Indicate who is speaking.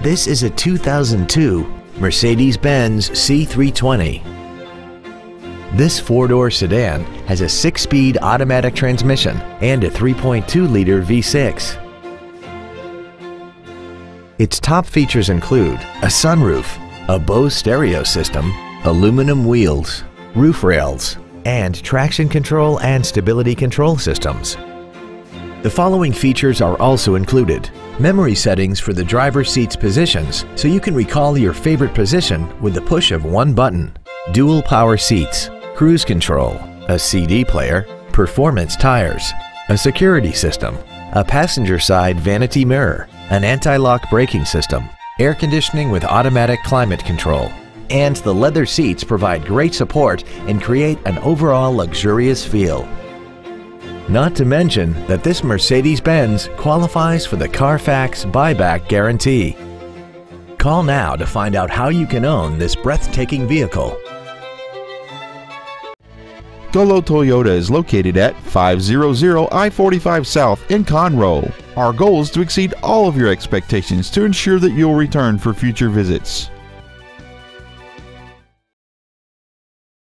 Speaker 1: This is a 2002 Mercedes-Benz C320. This four-door sedan has a 6-speed automatic transmission and a 3.2-liter V6. Its top features include a sunroof, a Bose stereo system, aluminum wheels, roof rails, and traction control and stability control systems. The following features are also included: memory settings for the driver's seat's positions so you can recall your favorite position with the push of one button, dual power seats, cruise control, a CD player, performance tires, a security system, a passenger side vanity mirror, an anti-lock braking system, air conditioning with automatic climate control, and the leather seats provide great support and create an overall luxurious feel. Not to mention that this Mercedes-Benz qualifies for the Carfax buyback guarantee. Call now to find out how you can own this breathtaking vehicle.
Speaker 2: Gullo Toyota is located at 500 I-45 South in Conroe. Our goal is to exceed all of your expectations to ensure that you'll return for future visits.